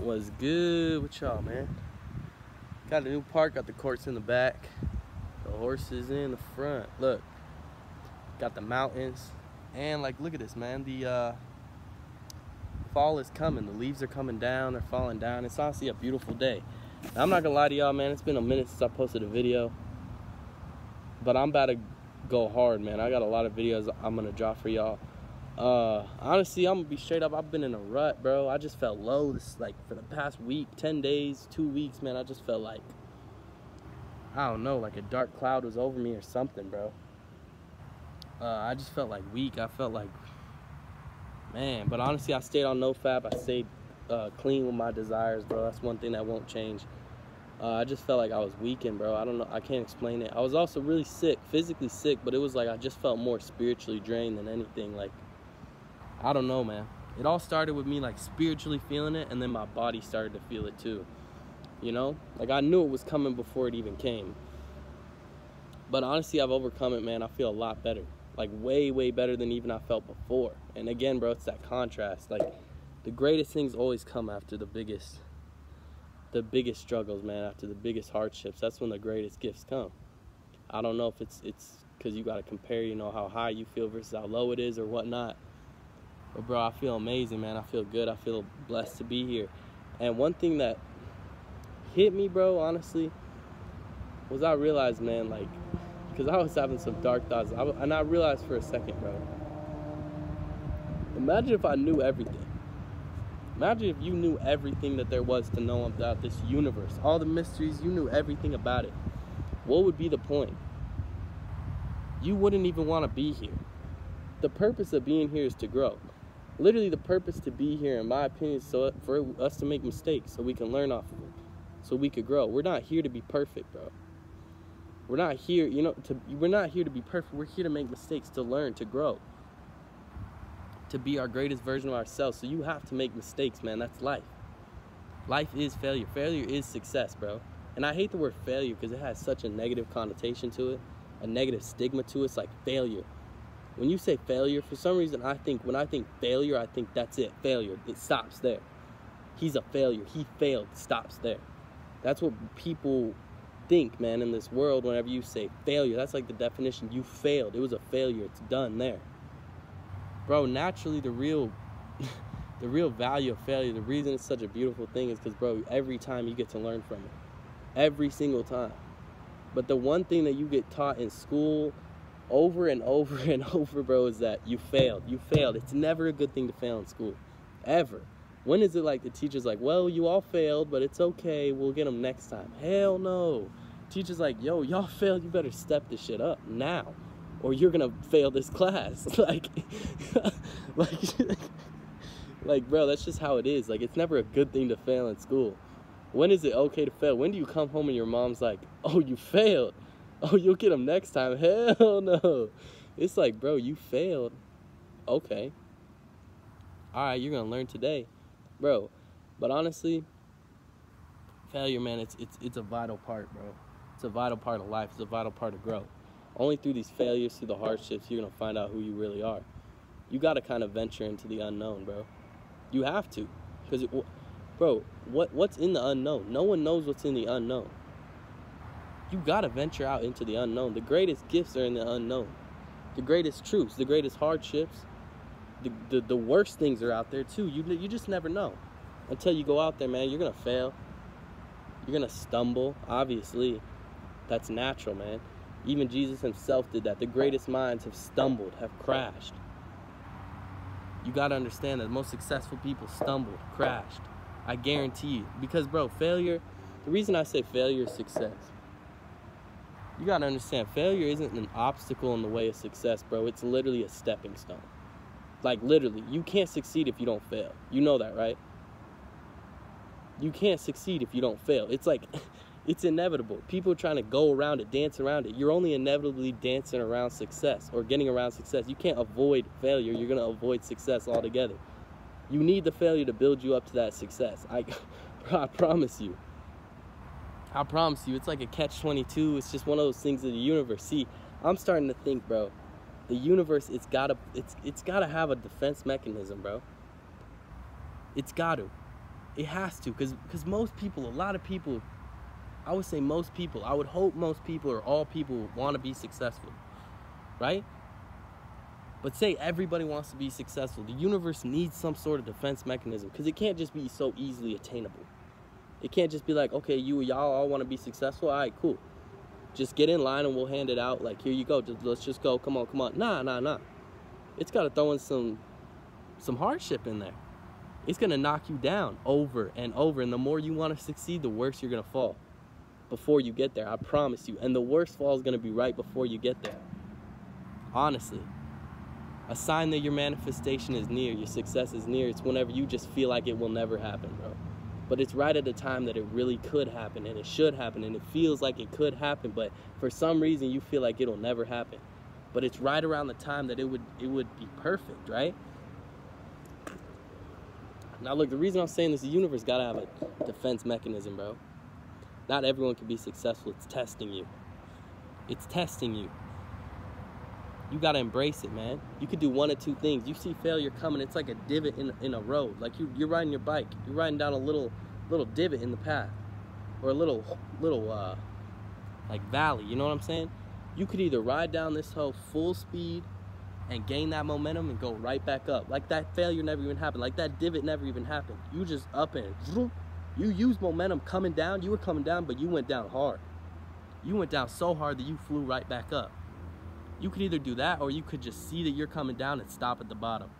Was good with y'all, man? Got a new park, got the courts in the back, the horses in the front. Look, got the mountains, and like, look at this, man. The fall is coming. The leaves are coming down. They're falling down. It's honestly a beautiful day. Now, I'm not gonna lie to y'all, man. It's been a minute since I posted a video, but I'm about to go hard, man. I got a lot of videos I'm gonna drop for y'all. Honestly, I'm gonna be straight up. I've been in a rut, bro. I just felt low this, like, for the past week, 10 days, 2 weeks, man. I just felt like, I don't know, like a dark cloud was over me or something, bro. I just felt like weak. I felt like, man, but honestly, I stayed on NoFap. I stayed clean with my desires, bro. That's one thing that won't change. I just felt like I was weakened, bro. I don't know. I can't explain it. I was also really sick, physically sick, but it was like I just felt more spiritually drained than anything. Like, I don't know, man. It all started with me, like, spiritually feeling it, and then my body started to feel it too. You know? Like, I knew it was coming before it even came. But honestly, I've overcome it, man. I feel a lot better. Like, way, way better than even I felt before. And again, bro, it's that contrast. Like, the greatest things always come after the biggest struggles, man, after the biggest hardships. That's when the greatest gifts come. I don't know if it's because you got to compare, you know, how high you feel versus how low it is or whatnot. But, bro, I feel amazing, man. I feel good. I feel blessed to be here. And one thing that hit me, bro, honestly, was I realized, man, like, because I was having some dark thoughts. And I realized for a second, bro, imagine if I knew everything. Imagine if you knew everything that there was to know about this universe. All the mysteries, you knew everything about it. What would be the point? You wouldn't even want to be here. The purpose of being here is to grow. Literally, the purpose to be here, in my opinion, is so for us to make mistakes so we can learn off of them, so we could grow. We're not here to be perfect, bro. We're not here, you know, we're not here to be perfect. We're here to make mistakes, to learn, to grow, to be our greatest version of ourselves. So you have to make mistakes, man. That's life. Life is failure. Failure is success, bro. And I hate the word failure because it has such a negative connotation to it, a negative stigma to it. It's like failure. When you say failure, for some reason, when I think failure, I think that's it, failure. It stops there. He's a failure. He failed. Stops there. That's what people think, man, in this world. Whenever you say failure, that's like the definition. You failed. It was a failure. It's done there. Bro, naturally, the real value of failure, the reason it's such a beautiful thing is because, bro, every time you get to learn from it. Every single time. But the one thing that you get taught in school over and over and over, bro, is that you failed. You failed. It's never a good thing to fail in school. Ever. When is it like the teacher's like, well, you all failed, but it's okay. We'll get them next time. Hell no. Teacher's like, yo, y'all failed. You better step this shit up now, or you're going to fail this class. like, bro, that's just how it is. Like, it's never a good thing to fail in school. When is it okay to fail? When do you come home and your mom's like, oh, you failed? Oh, you'll get them next time. Hell no. It's like, bro, you failed. Okay. All right, you're going to learn today. Bro, but honestly, failure, man, it's a vital part, bro. It's a vital part of life. It's a vital part of growth. Only through these failures, through the hardships, you're going to find out who you really are. You got to kind of venture into the unknown, bro. You have to. Because, bro, what's in the unknown? No one knows what's in the unknown. You got to venture out into the unknown. The greatest gifts are in the unknown. The greatest truths, the greatest hardships, the worst things are out there too. You just never know until you go out there, man. You're going to fail. You're going to stumble, obviously. That's natural, man. Even Jesus himself did that. The greatest minds have stumbled, have crashed. You got to understand that the most successful people stumbled, crashed. I guarantee you. Because, bro, failure, the reason I say failure is success. You got to understand, failure isn't an obstacle in the way of success, bro. It's literally a stepping stone. Like, literally, you can't succeed if you don't fail. You know that, right? You can't succeed if you don't fail. It's like, it's inevitable. People trying to go around it, dance around it. You're only inevitably dancing around success or getting around success. You can't avoid failure. You're going to avoid success altogether. You need the failure to build you up to that success. Bro, I promise you. I promise you, it's like a catch-22. It's just one of those things of the universe. See, I'm starting to think, bro, the universe, it's gotta have a defense mechanism, bro. It's got to. It has to, because most people, a lot of people, I would say most people, I would hope most people or all people want to be successful, right? But say everybody wants to be successful. The universe needs some sort of defense mechanism, because it can't just be so easily attainable. It can't just be like, okay, y'all all want to be successful. All right, cool. Just get in line and we'll hand it out. Like, here you go. Let's just go. Come on. Nah. It's got to throw in some hardship in there. It's going to knock you down over and over. And the more you want to succeed, the worse you're going to fall before you get there. I promise you. And the worst fall is going to be right before you get there. Honestly. A sign that your manifestation is near, your success is near, it's whenever you just feel like it will never happen, bro. But it's right at the time that it really could happen, and it should happen, and it feels like it could happen, but for some reason you feel like it'll never happen. But it's right around the time that it would be perfect, right? Now look, the reason I'm saying this, the universe gotta have a defense mechanism, bro. Not everyone can be successful. It's testing you. It's testing you. You gotta embrace it, man. You could do one of two things. You see failure coming, it's like a divot in a road. Like you're riding your bike. You're riding down a little divot in the path. Or a little like valley, you know what I'm saying? You could either ride down this whole full speed and gain that momentum and go right back up. Like that failure never even happened. Like that divot never even happened. You just up and you used momentum coming down. You were coming down, but you went down hard. You went down so hard that you flew right back up. You could either do that, or you could just see that you're coming down and stop at the bottom.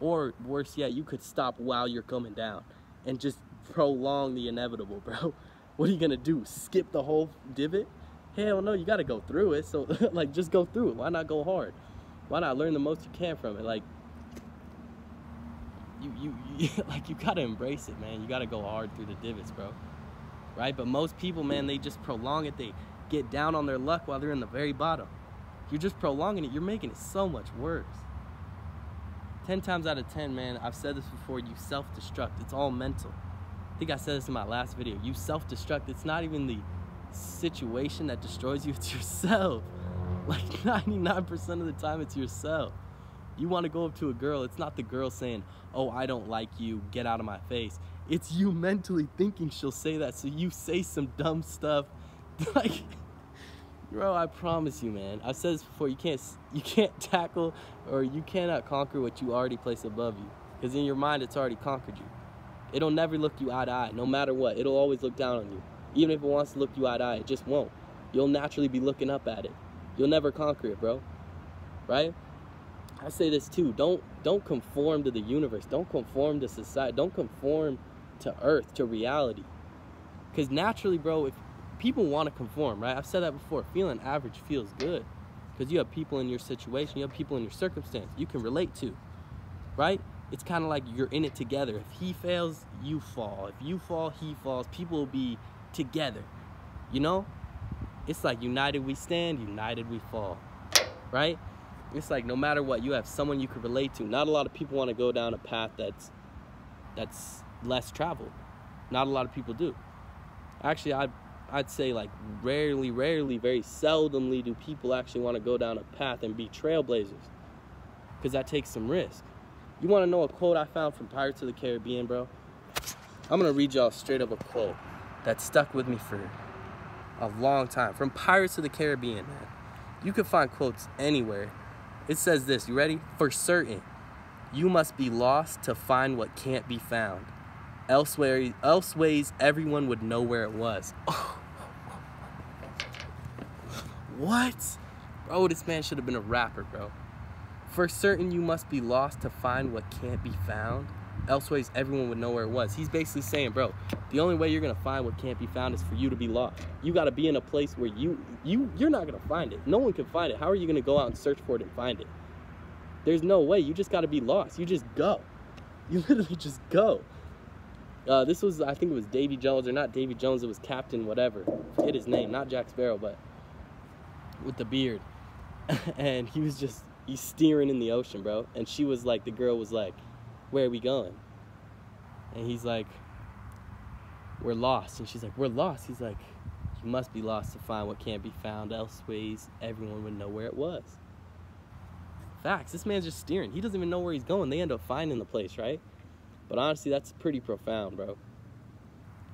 Or worse yet, you could stop while you're coming down and just prolong the inevitable, bro. What are you gonna do? Skip the whole divot? Hell no, you gotta go through it. So like, just go through it. Why not go hard? Why not learn the most you can from it? Like, you like, you gotta embrace it, man. You gotta go hard through the divots, bro. Right? But most people, man, they just prolong it. They get down on their luck while they're in the very bottom. You're just prolonging it. You're making it so much worse. 10 times out of 10, man, I've said this before, you self-destruct. It's all mental. I think I said this in my last video. You self-destruct. It's not even the situation that destroys you. It's yourself. Like 99% of the time, it's yourself. You want to go up to a girl. It's not the girl saying, oh, I don't like you. Get out of my face. It's you mentally thinking she'll say that. So you say some dumb stuff. Like... Bro, I promise you, man. I've said this before. You can't tackle, or you cannot conquer what you already place above you. Because in your mind, it's already conquered you. It'll never look you eye to eye, no matter what. It'll always look down on you. Even if it wants to look you eye to eye, it just won't. You'll naturally be looking up at it. You'll never conquer it, bro. Right? I say this too. Don't conform to the universe. Don't conform to society. Don't conform to earth, to reality. Because naturally, bro, if people want to conform, right? I've said that before. Feeling average feels good because you have people in your situation, you have people in your circumstance you can relate to, right? It's kind of like you're in it together. If he fails, you fall. If you fall, he falls. People will be together, you know? It's like united we stand, united we fall, right? It's like no matter what, you have someone you can relate to. Not a lot of people want to go down a path that's less traveled. Not a lot of people do. Actually, I'd say like rarely, very seldomly do people actually want to go down a path and be trailblazers, because that takes some risk. You want to know a quote I found from Pirates of the Caribbean, bro? I'm going to read y'all straight up a quote that stuck with me for a long time. From Pirates of the Caribbean, man. You can find quotes anywhere. It says this, you ready? For certain, you must be lost to find what can't be found. Elseways, everyone would know where it was. What? Bro, this man should have been a rapper, bro. For certain, you must be lost to find what can't be found. Elseways, everyone would know where it was. He's basically saying, bro, the only way you're going to find what can't be found is for you to be lost. You got to be in a place where you're not going to find it. No one can find it. How are you going to go out and search for it and find it? There's no way. You just got to be lost. You just go. You literally just go. This was, I think it was Davy Jones, or not Davy Jones, it was Captain whatever. I forget his name, not Jack Sparrow, but with the beard. And he's steering in the ocean, bro. And she was like, the girl was like, where are we going? And he's like, we're lost. And she's like, we're lost. He's like, you must be lost to find what can't be found. Elseways, everyone would know where it was. Facts. This man's just steering. He doesn't even know where he's going. They end up finding the place, right? But honestly, that's pretty profound, bro.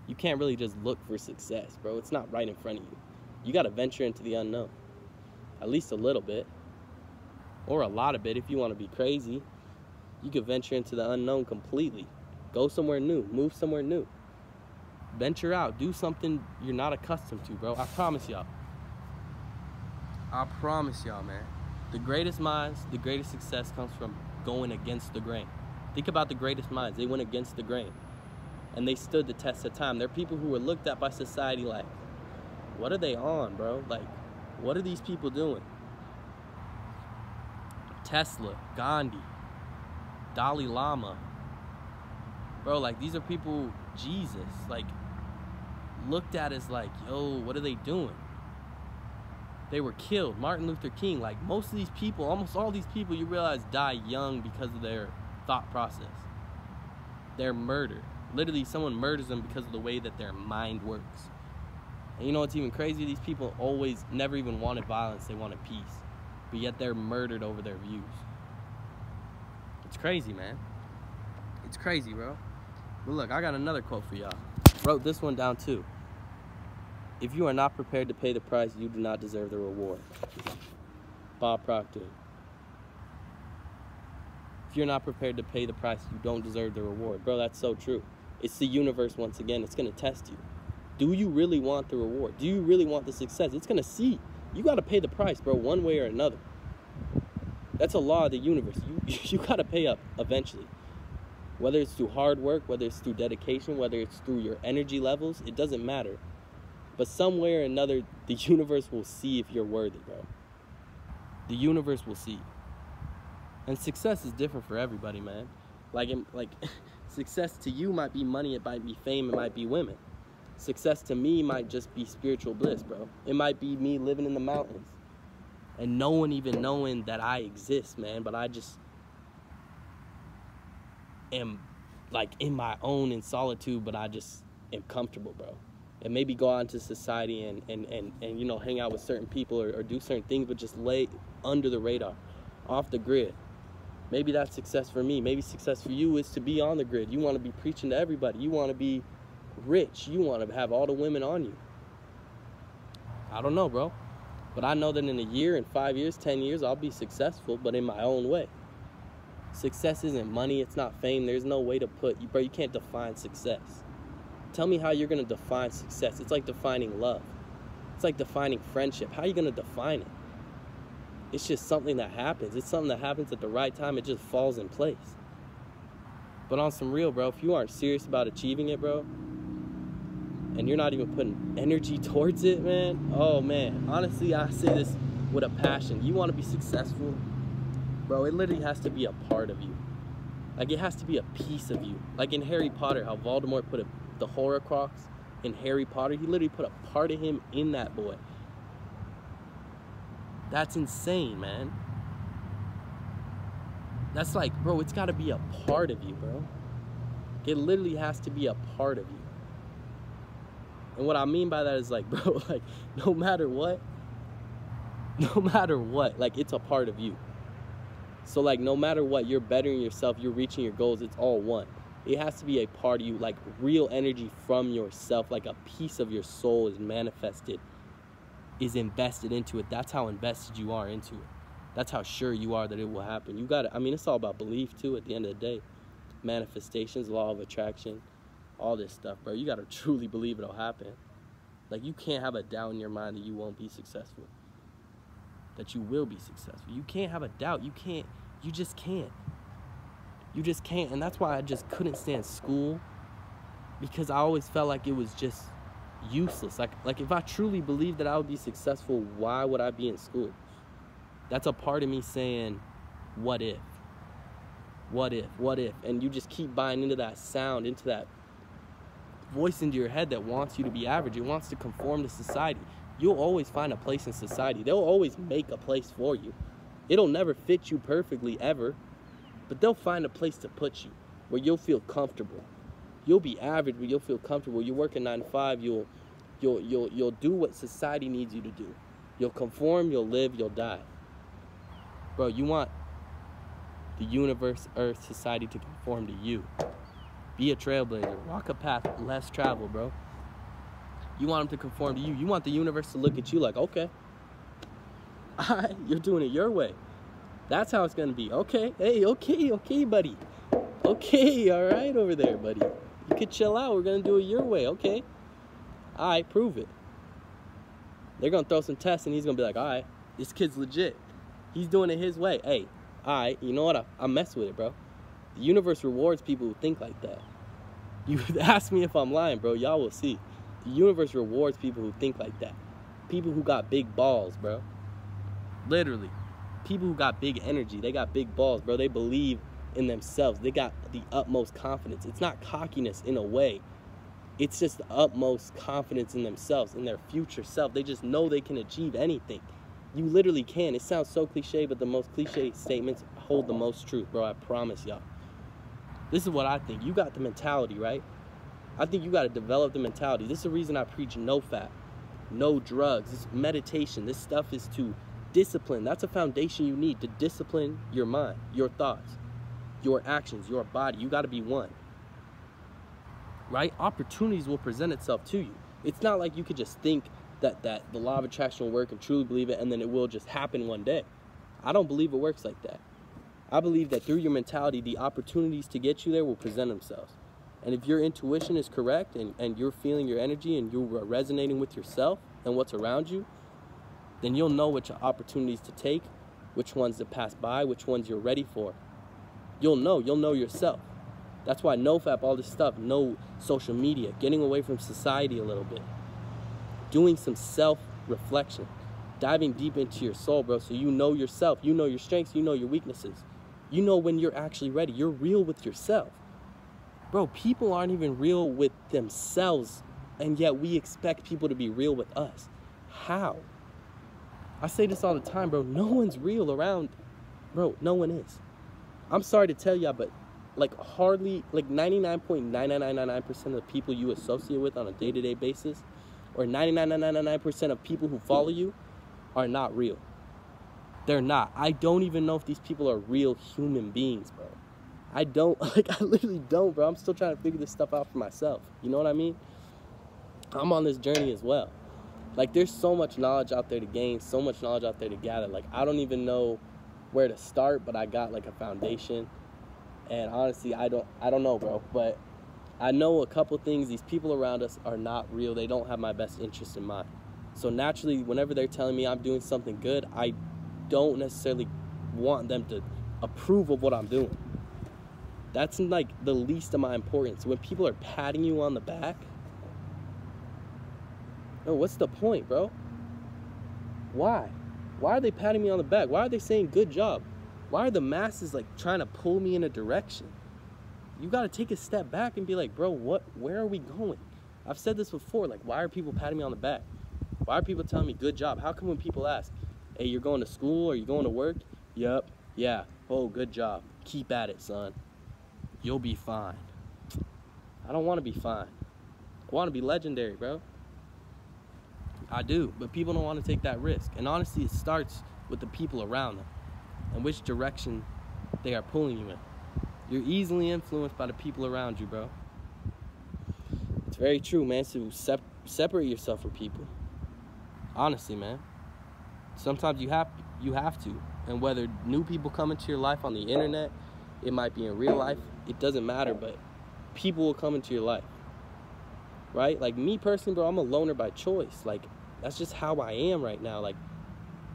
You can't really just look for success, bro. It's not right in front of you. You got to venture into the unknown. At least a little bit. Or a lot of it if you want to be crazy. You could venture into the unknown completely. Go somewhere new. Move somewhere new. Venture out. Do something you're not accustomed to, bro. I promise y'all. I promise y'all, man. The greatest minds, the greatest success comes from going against the grain. Think about the greatest minds. They went against the grain. And they stood the test of time. They're people who were looked at by society like, what are they on, bro? Like, what are these people doing? Tesla, Gandhi, Dalai Lama. Bro, like, these are people, Jesus, like, looked at as like, yo, what are they doing? They were killed. Martin Luther King, like, most of these people, almost all these people, you realize die young because of their thought process. They're murdered. Literally, someone murders them because of the way that their mind works. And you know what's even crazy? These people always never even wanted violence. They wanted peace. But yet they're murdered over their views. It's crazy, man. It's crazy, bro. But look, I got another quote for y'all. Wrote this one down too. If you are not prepared to pay the price, you do not deserve the reward. Bob Proctor. If you're not prepared to pay the price, you don't deserve the reward. Bro, that's so true. It's the universe once again. It's going to test you. Do you really want the reward? Do you really want the success? It's going to see. You got to pay the price, bro, one way or another. That's a law of the universe. You got to pay up eventually. Whether it's through hard work, whether it's through dedication, whether it's through your energy levels, it doesn't matter. But somewhere or another, the universe will see if you're worthy, bro. The universe will see. And success is different for everybody, man. Like success to you might be money, it might be fame, it might be women. Success to me might just be spiritual bliss, bro. It might be me living in the mountains and no one even knowing that I exist, man. But I just am like in my own in solitude, but I just am comfortable, bro. And maybe go out into society and you know, hang out with certain people or do certain things, but just lay under the radar, off the grid. Maybe that's success for me. Maybe success for you is to be on the grid. You want to be preaching to everybody. You want to be rich. You want to have all the women on you. I don't know, bro. But I know that in a year, in 5 years, 10 years, I'll be successful, but in my own way. Success isn't money. It's not fame. There's no way to put, bro, you can't define success. Tell me how you're going to define success. It's like defining love. It's like defining friendship. How are you going to define it? It's just something that happens. It's something that happens at the right time. It just falls in place. But on some real, bro, if you aren't serious about achieving it, bro, and you're not even putting energy towards it, man, oh, man. Honestly, I say this with a passion. You want to be successful, bro, it literally has to be a part of you. Like, it has to be a piece of you. Like in Harry Potter, how Voldemort put the Horcrux in Harry Potter. He literally put a part of him in that boy. That's insane, man. That's like, bro, it's got to be a part of you, bro. It literally has to be a part of you. And what I mean by that is like, bro, like, no matter what, like, it's a part of you. So, like, no matter what, you're bettering yourself, you're reaching your goals, it's all one. It has to be a part of you, like, real energy from yourself, like a piece of your soul is manifested, is invested into it. That's how invested you are into it. That's how sure you are that it will happen. You got to, I mean, it's all about belief, too, at the end of the day. Manifestations, law of attraction, all this stuff, bro. You got to truly believe it'll happen. Like, you can't have a doubt in your mind that you won't be successful, that you will be successful. You can't have a doubt. You can't. You just can't. You just can't. And that's why I just couldn't stand school, because I always felt like it was just useless. Like if I truly believed that I would be successful, why would I be in school? That's a part of me saying, what if? What if? What if? And you just keep buying into that sound, into that voice into your head that wants you to be average. It wants to conform to society. You'll always find a place in society. They'll always make a place for you. It'll never fit you perfectly ever, but they'll find a place to put you where you'll feel comfortable. You'll be average, but you'll feel comfortable. You work a 9 to 5. You'll do what society needs you to do. You'll conform. You'll live. You'll die. Bro, you want the universe, earth, society to conform to you. Be a trailblazer. Walk a path less traveled, bro. You want them to conform to you. You want the universe to look at you like, okay, you're doing it your way. That's how it's going to be. Okay, hey, okay, buddy. Okay, all right over there, buddy. You could chill out. We're going to do it your way. Okay. All right, prove it. They're going to throw some tests, and he's going to be like, all right, this kid's legit. He's doing it his way. Hey, all right, you know what? I mess with it, bro. The universe rewards people who think like that. You ask me if I'm lying, bro. Y'all will see. The universe rewards people who think like that. People who got big balls, bro. Literally. People who got big energy. They got big balls, bro. They believe in themselves. They got the utmost confidence. It's not cockiness in a way. It's just the utmost confidence in themselves, in their future self. They just know they can achieve anything. You literally can. It sounds so cliche, but the most cliche statements hold the most truth, bro. I promise y'all. This is what I think. You got the mentality, right? I think you got to develop the mentality. This is the reason I preach no fat, no drugs. This meditation. This stuff is to discipline. That's a foundation you need to discipline your mind, your thoughts, your actions, your body. You got to be one, right? Opportunities will present itself to you. It's not like you could just think that the law of attraction will work and truly believe it, and then it will just happen one day. I don't believe it works like that. I believe that through your mentality, the opportunities to get you there will present themselves. And if your intuition is correct and you're feeling your energy and you're resonating with yourself and what's around you, then you'll know which opportunities to take, which ones to pass by, which ones you're ready for. You'll know yourself. That's why no FAP, all this stuff, no social media, getting away from society a little bit, doing some self-reflection, diving deep into your soul, bro, so you know yourself, you know your strengths, you know your weaknesses. You know when you're actually ready. You're real with yourself. Bro, people aren't even real with themselves, and yet we expect people to be real with us. How? I say this all the time, bro. No one's real around. Bro, no one is. I'm sorry to tell y'all, but hardly, 99.99999% of the people you associate with on a day-to-day basis, or 99.999% of people who follow you are not real. They're not. I don't even know if these people are real human beings, bro. I literally don't, bro. I'm still trying to figure this stuff out for myself. You know what I mean? I'm on this journey as well. There's so much knowledge out there to gain, so much knowledge out there to gather. I don't even know where to start, but I got, a foundation. And honestly, I don't know, bro. But I know a couple things. These people around us are not real. They don't have my best interest in mind. So naturally, whenever they're telling me I'm doing something good, I don't necessarily want them to approve of what I'm doing. That's the least of my importance. When people are patting you on the back, no, what's the point, bro? Why are they patting me on the back? Why are they saying good job? Why are the masses trying to pull me in a direction? You got to take a step back and be like, bro, where are we going? I've said this before, why are people patting me on the back? Why are people telling me good job? How come when people ask, hey, you're going to school or you going to work? Yep, yeah, oh, good job. Keep at it, son. You'll be fine. I don't want to be fine. I want to be legendary, bro. I do, but people don't want to take that risk. And honestly, it starts with the people around them and which direction they are pulling you in. You're easily influenced by the people around you, bro. It's very true, man. So separate yourself from people. Honestly, man. Sometimes you have to. And whether new people come into your life on the internet, it might be in real life, it doesn't matter, but people will come into your life. Right? Me personally, bro, I'm a loner by choice. That's just how I am right now.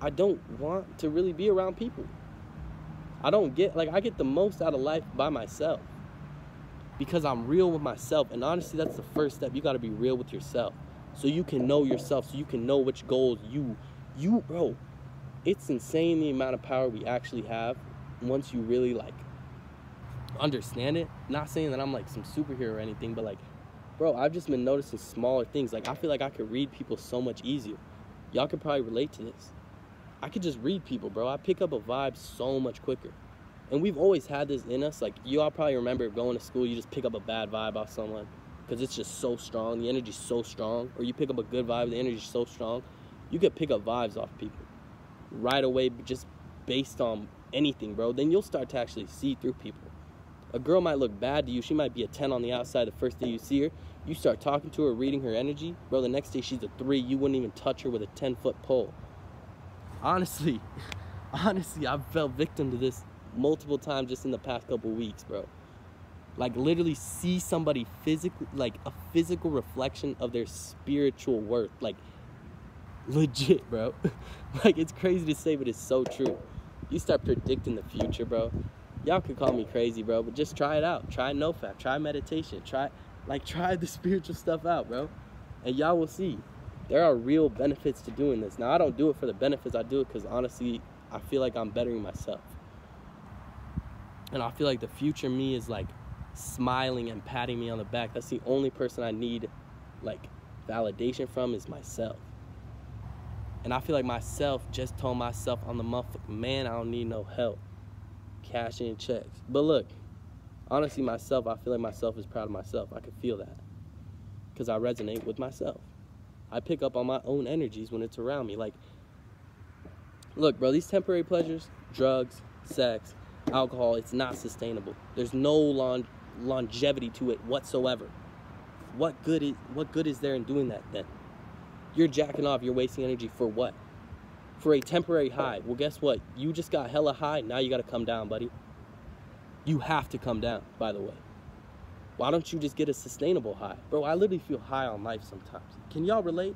I don't want to really be around people. I get the most out of life by myself because I'm real with myself. And honestly, that's the first step. You got to be real with yourself so you can know yourself, so you can know which goals bro, it's insane the amount of power we actually have once you really understand it. Not saying that I'm some superhero or anything, but bro, I've just been noticing smaller things. I feel like I could read people so much easier. Y'all could probably relate to this. I could just read people, bro. I pick up a vibe so much quicker. And we've always had this in us. You all probably remember going to school, you just pick up a bad vibe off someone because it's just so strong. The energy's so strong. Or you pick up a good vibe, the energy's so strong. You could pick up vibes off people right away just based on anything, bro. Then you'll start to actually see through people. A girl might look bad to you. She might be a 10 on the outside the first day you see her. You start talking to her, reading her energy. Bro, the next day she's a 3. You wouldn't even touch her with a 10-foot pole. Honestly, I've fell victim to this multiple times just in the past couple weeks, bro. Like, literally see somebody physically, like a physical reflection of their spiritual worth. Like, legit, bro. Like, it's crazy to say, but it's so true. You start predicting the future, bro. Y'all could call me crazy, bro, but just try it out. Try NoFap, try meditation, try the spiritual stuff out, bro. And y'all will see. There are real benefits to doing this. Now, I don't do it for the benefits. I do it because, honestly, I feel like I'm bettering myself. And I feel like the future me is, like, smiling and patting me on the back. That's the only person I need, like, validation from is myself. And I feel like myself just told myself on the motherfucker, man, I don't need no help. Cash in checks. But look, honestly, myself, I feel like myself is proud of myself. I can feel that because I resonate with myself. I pick up on my own energies when it's around me. Like, look, bro, these temporary pleasures, drugs, sex, alcohol, it's not sustainable. There's no longevity to it whatsoever. What good is there in doing that then? You're jacking off, you're wasting energy for what? For a temporary high. Well, guess what? You just got hella high. Now you got to come down, buddy. You have to come down, by the way. Why don't you just get a sustainable high? Bro, I literally feel high on life sometimes. Can y'all relate?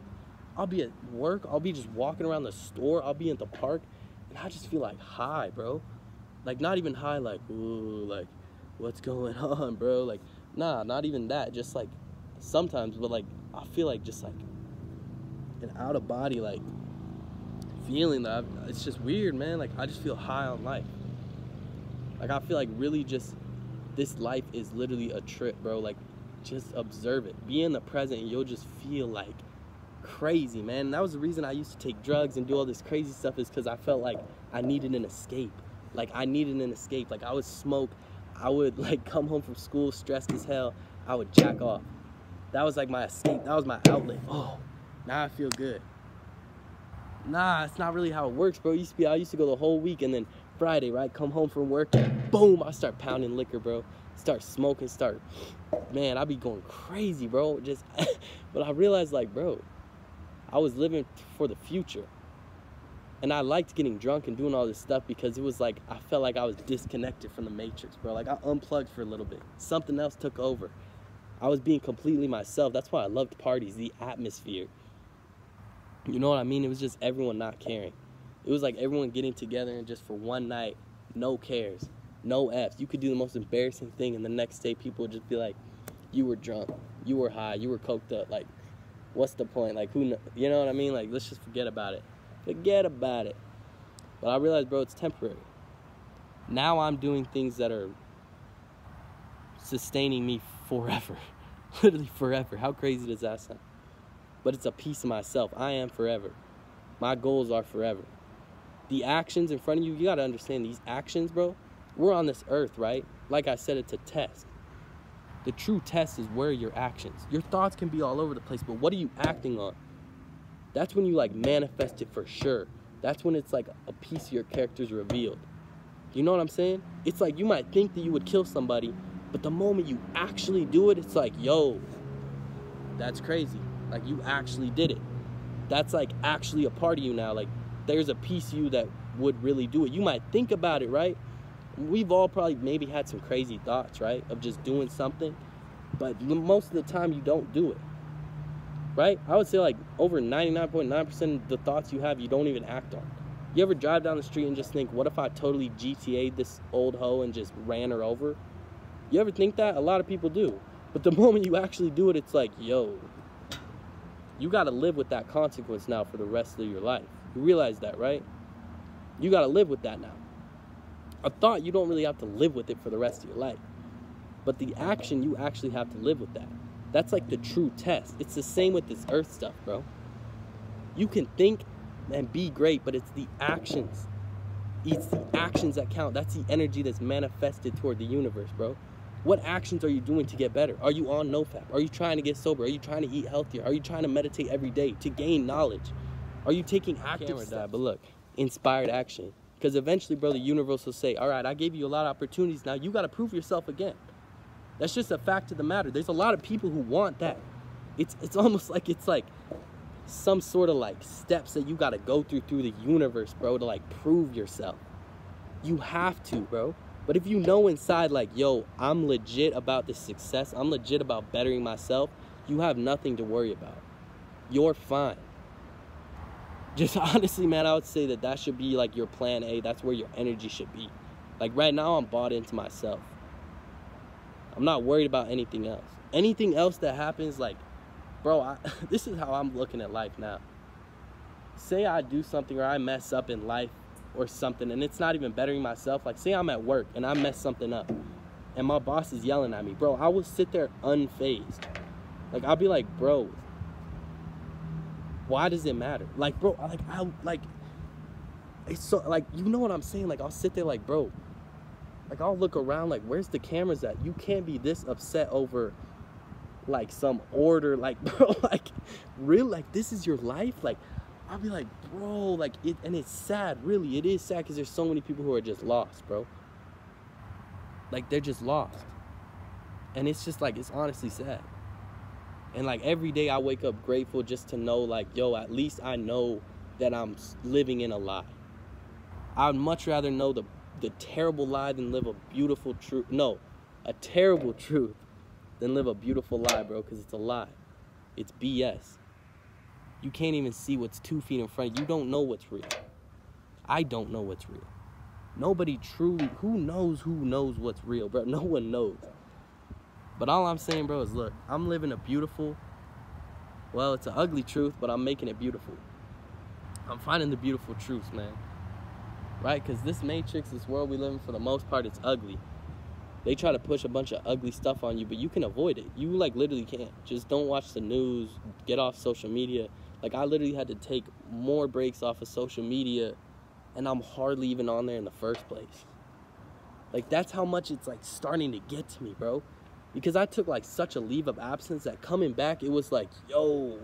I'll be at work. I'll be just walking around the store. I'll be at the park. And I just feel like high, bro. Like, not even high, like, ooh, like, what's going on, bro? Like, nah, not even that. Just, like, sometimes, but, like, I feel like just, like, an out-of-body, like, feeling that it's just weird, man. Like, I just feel high on life. Like, I feel like really just this life is literally a trip, bro. Like, just observe it, be in the present, and you'll just feel like crazy, man. And that was the reason I used to take drugs and do all this crazy stuff, is because I felt like I needed an escape. Like, I needed an escape. Like, I would smoke, I would, like, come home from school stressed as hell, I would jack off. That was like my escape. That was my outlet. Oh, now I feel good. Nah, it's not really how it works, bro. I used to go the whole week, and then Friday, right, come home from work, and boom, I start pounding liquor, bro. Start smoking, man, I be going crazy, bro. Just, but I realized, like, bro, I was living for the future. And I liked getting drunk and doing all this stuff because it was like, I felt like I was disconnected from the matrix, bro. Like, I unplugged for a little bit. Something else took over. I was being completely myself. That's why I loved parties, the atmosphere. You know what I mean? It was just everyone not caring. It was like everyone getting together and just for one night, no cares, no F's. You could do the most embarrassing thing, and the next day people would just be like, you were drunk, you were high, you were coked up. Like, what's the point? Like, you know what I mean? Like, let's just forget about it. Forget about it. But I realized, bro, it's temporary. Now I'm doing things that are sustaining me forever. Literally forever. How crazy does that sound? But it's a piece of myself. I am forever. My goals are forever. The actions in front of you, you got to understand these actions, bro. We're on this earth, right? Like I said, it's a test. The true test is where your actions. Your thoughts can be all over the place, but what are you acting on? That's when you, like, manifest it for sure. That's when it's like a piece of your character is revealed. You know what I'm saying? It's like you might think that you would kill somebody, but the moment you actually do it, it's like, yo, that's crazy. Like, you actually did it. That's, like, actually a part of you now. Like, there's a piece of you that would really do it. You might think about it, right? We've all probably maybe had some crazy thoughts, right? Of just doing something. But most of the time, you don't do it. Right? I would say, like, over 99.9% of the thoughts you have, you don't even act on. You ever drive down the street and just think, what if I totally GTA'd this old hoe and just ran her over? You ever think that? A lot of people do. But the moment you actually do it, it's like, yo, you got to live with that consequence now for the rest of your life. You realize that, right? You got to live with that now. A thought, you don't really have to live with it for the rest of your life. But the action, you actually have to live with that. That's like the true test. It's the same with this earth stuff, bro. You can think and be great, but it's the actions. It's the actions that count. That's the energy that's manifested toward the universe, bro. What actions are you doing to get better? Are you on NoFap? Are you trying to get sober? Are you trying to eat healthier? Are you trying to meditate every day to gain knowledge? Are you taking active steps? But look, inspired action. Because eventually, bro, the universe will say, all right, I gave you a lot of opportunities. Now you got to prove yourself again. That's just a fact of the matter. There's a lot of people who want that. It's almost like it's like some sort of like steps that you got to go through the universe, bro, to like prove yourself. You have to, bro. But if you know inside, like, yo, I'm legit about this success, I'm legit about bettering myself, you have nothing to worry about. You're fine. Just honestly, man, I would say that should be like your plan A. That's where your energy should be. Like right now, I'm bought into myself. I'm not worried about anything else. Anything else that happens, like, bro, this is how I'm looking at life now. Say I do something or I mess up in life or something, and it's not even bettering myself. Like, say I'm at work and I mess something up and my boss is yelling at me, bro, I will sit there unfazed. Like, I'll be like, bro, why does it matter? Like, bro, it's so, like, you know what I'm saying? Like, I'll sit there like, bro, like, I'll look around like, where's the cameras at? You can't be this upset over like some order, like, bro, like, really, like, this is your life? Like, I'll be like, bro, like, and it's sad, really, it is sad, because there's so many people who are just lost, bro. Like, they're just lost. And it's just like, it's honestly sad. And like, every day I wake up grateful just to know, like, yo, at least I know that I'm living in a lie. I'd much rather know the terrible lie than live a beautiful truth. No, a terrible truth than live a beautiful lie, bro, because it's a lie. It's BS. You can't even see what's 2 feet in front of you. You don't know what's real. I don't know what's real. Nobody truly, who knows what's real, bro? No one knows. But all I'm saying, bro, is look, I'm living a beautiful, well, it's an ugly truth, but I'm making it beautiful. I'm finding the beautiful truths, man. Right? Because this matrix, this world we live in, for the most part, it's ugly. They try to push a bunch of ugly stuff on you, but you can avoid it. You, like, literally can't. Just don't watch the news. Get off social media. Like, I literally had to take more breaks off of social media, and I'm hardly even on there in the first place. Like, that's how much it's, like, starting to get to me, bro. Because I took, like, such a leave of absence that coming back, it was like, yo.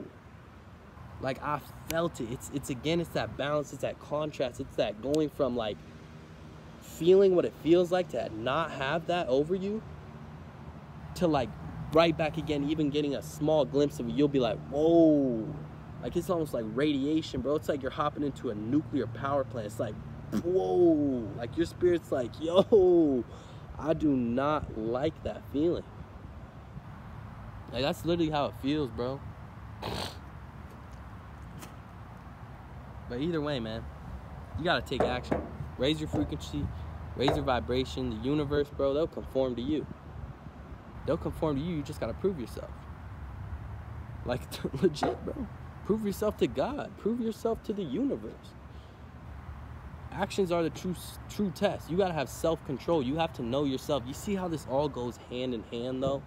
Like, I felt it. It's again, it's that balance. It's that contrast. It's that going from, like, feeling what it feels like to not have that over you to, like, right back again, even getting a small glimpse of it, you'll be like, whoa. Like, it's almost like radiation, bro. It's like you're hopping into a nuclear power plant. It's like, whoa. Like, your spirit's like, yo, I do not like that feeling. Like, that's literally how it feels, bro. But either way, man, you gotta take action. Raise your frequency, raise your vibration. The universe, bro, they'll conform to you. They'll conform to you. You just gotta prove yourself. Like, legit, bro. Prove yourself to God. Prove yourself to the universe. Actions are the true test. You gotta have self-control. You have to know yourself. You see how this all goes hand in hand, though?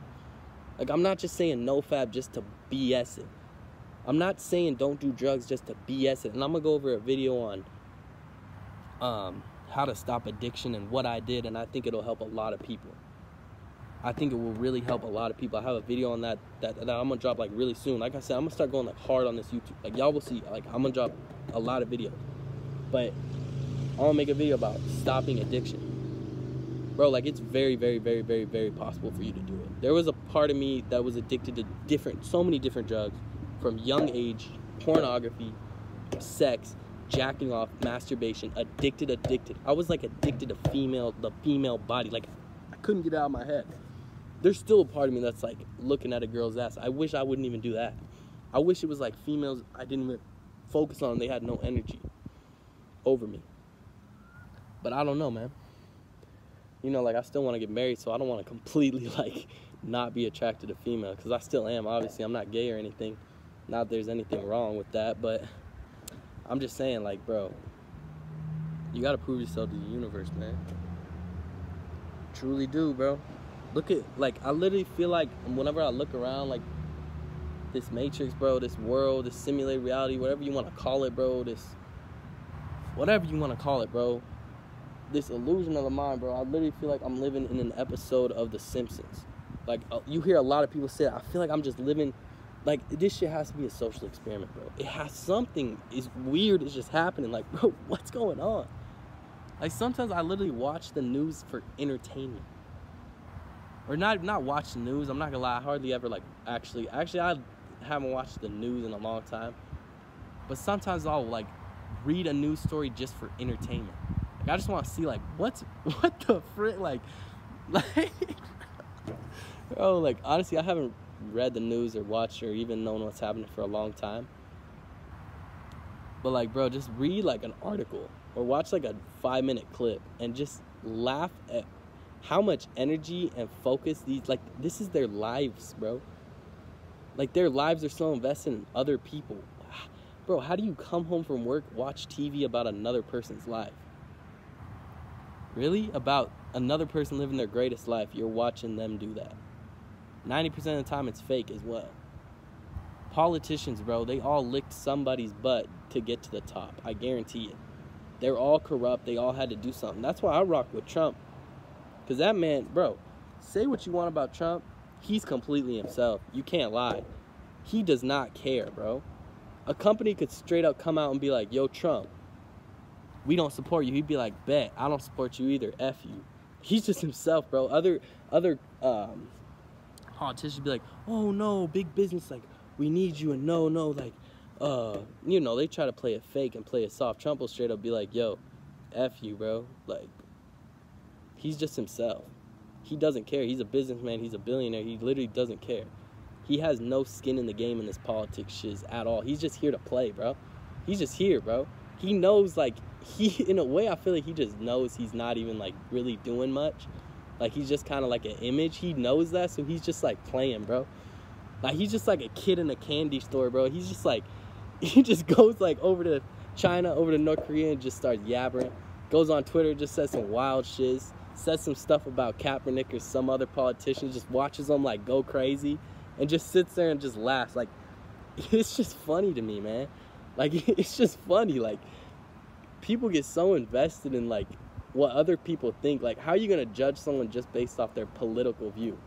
Like, I'm not just saying no fab just to BS it. I'm not saying don't do drugs just to BS it. And I'm gonna go over a video on how to stop addiction and what I did, and I think it'll help a lot of people. I think it will really help a lot of people. I have a video on that I'm gonna drop, like, really soon. Like I said, I'm gonna start going, like, hard on this YouTube. Like, y'all will see. Like, I'm gonna drop a lot of videos. But I'm gonna make a video about stopping addiction. Bro, like, it's very, very, very, very, very possible for you to do it. There was a part of me that was addicted to so many different drugs from young age, pornography, sex, jacking off, masturbation, addicted. I was, like, addicted to the female body. Like, I couldn't get it out of my head. There's still a part of me that's, like, looking at a girl's ass. I wish I wouldn't even do that. I wish it was, like, females I didn't even focus on. They had no energy over me. But I don't know, man. You know, like, I still want to get married, so I don't want to completely, like, not be attracted to female. Because I still am, obviously. I'm not gay or anything. Not that there's anything wrong with that, but I'm just saying, like, bro, you got to prove yourself to the universe, man. Truly do, bro. Look at, like, I literally feel like whenever I look around, like, this matrix, bro, this world, this simulated reality, whatever you want to call it, bro, whatever you want to call it, bro, this illusion of the mind, bro, I literally feel like I'm living in an episode of The Simpsons. Like, you hear a lot of people say, I feel like I'm just living, like, this shit has to be a social experiment, bro. It has something, is weird, it's just happening. Like, bro, what's going on? Like, sometimes I literally watch the news for entertainment. Or not watch the news. I'm not gonna lie, I hardly ever, like, actually, I haven't watched the news in a long time. But sometimes I'll, like, read a news story just for entertainment. Like, I just want to see, like, what the frick, like, bro, like, honestly, I haven't read the news or watched or even known what's happening for a long time. But, like, bro, just read, like, an article or watch, like, a 5-minute clip and just laugh at how much energy and focus these, like, this is their lives, bro. Like, their lives are so invested in other people. Bro, how do you come home from work, watch TV about another person's life? Really? About another person living their greatest life, you're watching them do that. 90% of the time, it's fake as well. Politicians, bro, they all licked somebody's butt to get to the top. I guarantee it. They're all corrupt. They all had to do something. That's why I rock with Trump. Because that man, bro, say what you want about Trump, he's completely himself. You can't lie. He does not care, bro. A company could straight up come out and be like, yo, Trump, we don't support you. He'd be like, bet, I don't support you either. F you. He's just himself, bro. Other politicians be like, oh, no, big business, like, we need you, and no, like, you know, they try to play it fake and play it soft. Trump will straight up be like, yo, F you, bro. Like, he's just himself. He doesn't care. He's a businessman. He's a billionaire. He literally doesn't care. He has no skin in the game in this politics shiz at all. He's just here to play, bro. He's just here, bro. He knows, like, in a way, I feel like he just knows he's not even, like, really doing much. Like, he's just kind of like an image. He knows that, so he's just, like, playing, bro. Like, he's just like a kid in a candy store, bro. He's just, like, he just goes, like, over to China, over to North Korea, and just starts yabbering. Goes on Twitter, just says some wild shiz. Says some stuff about Kaepernick or some other politician. Just watches them, like, go crazy. And just sits there and just laughs. Like, it's just funny to me, man. Like, it's just funny. Like, people get so invested in, like, what other people think. Like, how are you going to judge someone just based off their political view?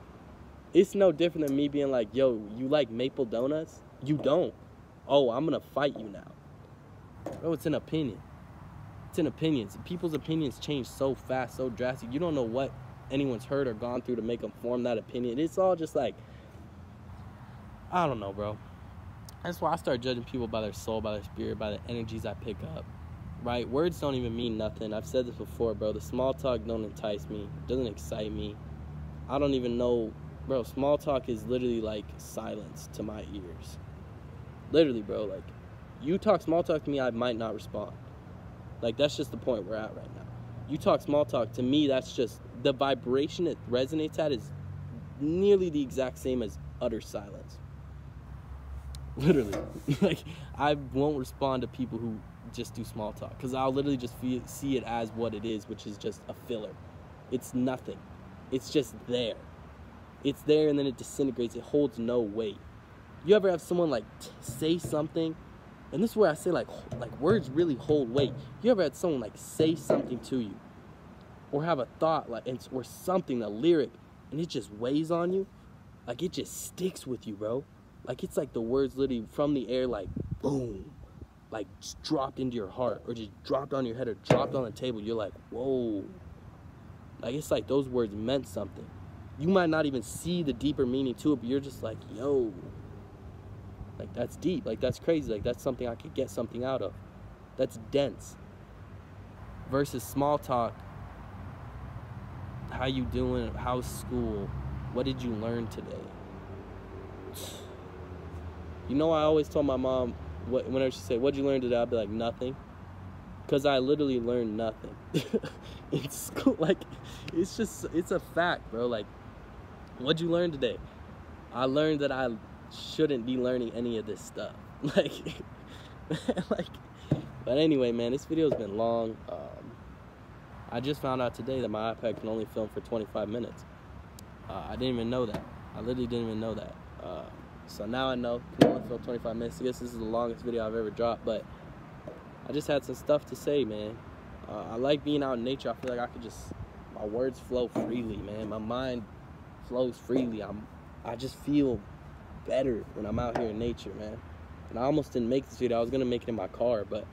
It's no different than me being like, yo, you like maple donuts? You don't. Oh, I'm going to fight you now. Bro, it's an opinion. It's an opinion. People's opinions change so fast, so drastic. You don't know what anyone's heard or gone through to make them form that opinion. It's all just like, I don't know, bro. That's why I start judging people by their soul, by their spirit, by the energies I pick up, right? Words don't even mean nothing. I've said this before, bro. The small talk don't entice me. It doesn't excite me. I don't even know, bro. Small talk is literally like silence to my ears. Literally, bro. Like, you talk small talk to me, I might not respond. Like, that's just the point we're at right now. You talk small talk, to me, that's just, the vibration it resonates at is nearly the exact same as utter silence. Literally. Like, I won't respond to people who just do small talk, because I'll literally just see it as what it is, which is just a filler. It's nothing. It's just there. It's there, and then it disintegrates. It holds no weight. You ever have someone, like, say something, and this is where I say, like words really hold weight. You ever had someone, like, say something to you, or have a thought, like, or something, a lyric, and it just weighs on you? Like, it just sticks with you, bro. Like, it's like the words literally from the air, like, boom, like, just dropped into your heart, or just dropped on your head, or dropped on the table. You're like, whoa. Like, it's like those words meant something. You might not even see the deeper meaning to it, but you're just like, yo. Like, that's deep. Like, that's crazy. Like, that's something I could get something out of. That's dense. Versus small talk. How you doing? How's school? What did you learn today? You know, I always told my mom, whenever she said, what'd you learn today? I'd be like, nothing. Because I literally learned nothing. In school, like, it's a fact, bro. Like, what'd you learn today? I learned that I shouldn't be learning any of this stuff. Like, but anyway, man, this video's been long. I just found out today that my iPad can only film for 25 minutes. I didn't even know that. I literally didn't even know that. So now I know, can only film 25 minutes. I guess this is the longest video I've ever dropped, but I just had some stuff to say, man. I like being out in nature. I feel like I could just, my words flow freely, man. My mind flows freely. I just feel better when I'm out here in nature, man. And I almost didn't make this video. I was gonna make it in my car, but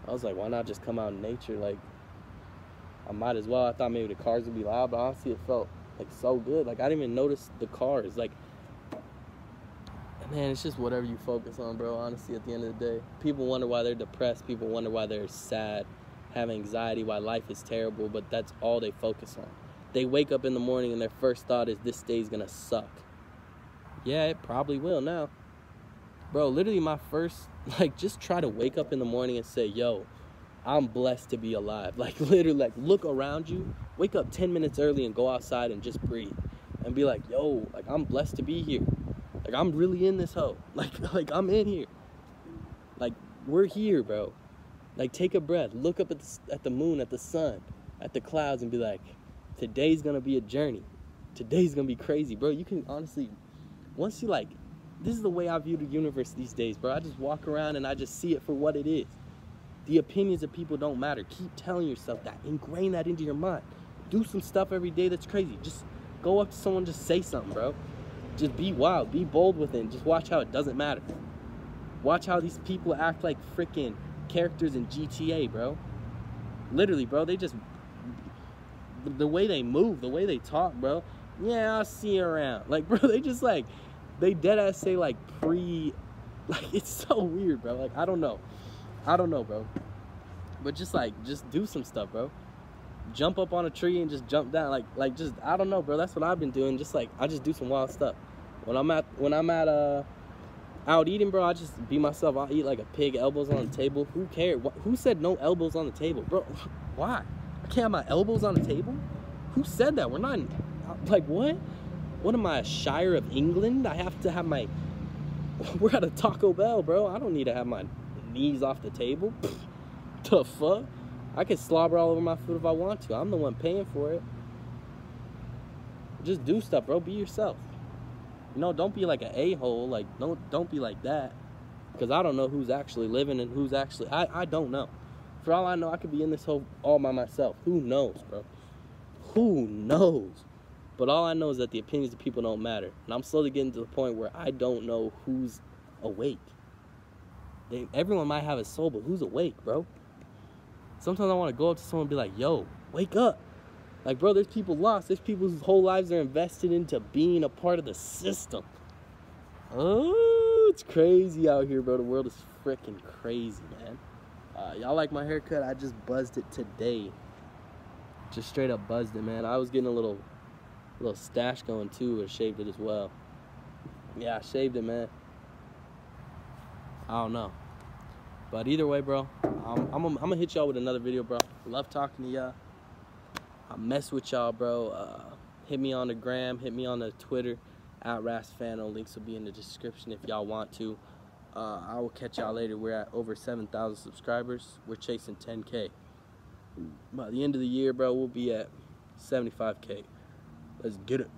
I was like, why not just come out in nature? Like, I might as well. I thought maybe the cars would be loud, but honestly, it felt like so good. Like I didn't even notice the cars. Like, man, it's just whatever you focus on, bro. Honestly, at the end of the day, people wonder why they're depressed. People wonder why they're sad, have anxiety, why life is terrible. But that's all they focus on. They wake up in the morning and their first thought is, this day's gonna suck. Yeah, it probably will now. Bro, literally my first, like, just try to wake up in the morning and say, yo, I'm blessed to be alive. Like, literally, like, look around you. Wake up 10 minutes early and go outside and just breathe. And be like, yo, like, I'm blessed to be here. Like, I'm really in this hoe. Like I'm in here. Like, we're here, bro. Like, take a breath. Look up at the moon, at the sun, at the clouds, and be like, today's gonna be a journey. Today's gonna be crazy, bro. You can honestly, once you, like, this is the way I view the universe these days, bro. I just walk around and I just see it for what it is. The opinions of people don't matter. Keep telling yourself that. Ingrain that into your mind. Do some stuff every day that's crazy. Just go up to someone, just say something, bro. Just be wild. Be bold with it. And just watch how it doesn't matter. Watch how these people act like freaking characters in GTA, bro. Literally, bro. They just, the way they move, the way they talk, bro. Yeah, I'll see you around. Like, bro, they just, like, they deadass say, like, like, it's so weird, bro. Like, I don't know, bro. But just, like, just do some stuff, bro. Jump up on a tree and just jump down. Like, just, I don't know, bro. That's what I've been doing. Just, like, I just do some wild stuff. When I'm at out eating, bro, I just be myself. I'll eat like a pig, elbows on the table. Who cares? Who said no elbows on the table, bro? Why? I can't have my elbows on the table? Who said that? We're not, like, what? What am I, a Shire of England? I have to have my, we're at a Taco Bell, bro. I don't need to have my knees off the table. The fuck? I can slobber all over my food if I want to. I'm the one paying for it. Just do stuff, bro. Be yourself. You know, don't be like an a-hole. Like, don't be like that. Because I don't know who's actually living and who's actually, I don't know. For all I know, I could be in this hole all by myself. Who knows, bro? Who knows? But all I know is that the opinions of people don't matter. And I'm slowly getting to the point where I don't know who's awake. Everyone might have a soul, but who's awake, bro? Sometimes I want to go up to someone and be like, yo, wake up. Like, bro, there's people lost. There's people whose whole lives are invested into being a part of the system. Oh, it's crazy out here, bro. The world is freaking crazy, man. Y'all like my haircut? I just buzzed it today. Just straight up buzzed it, man. I was getting a little stash going too, or shaved it as well. Yeah, I shaved it, man. I don't know. But either way, bro, I'm gonna hit y'all with another video, bro. Love talking to y'all. I mess with y'all, bro. Hit me on the gram, hit me on the Twitter, @Phanto. Links will be in the description if y'all want to. I will catch y'all later. We're at over 7,000 subscribers. We're chasing 10K. By the end of the year, bro, we'll be at 75K. Let's get it.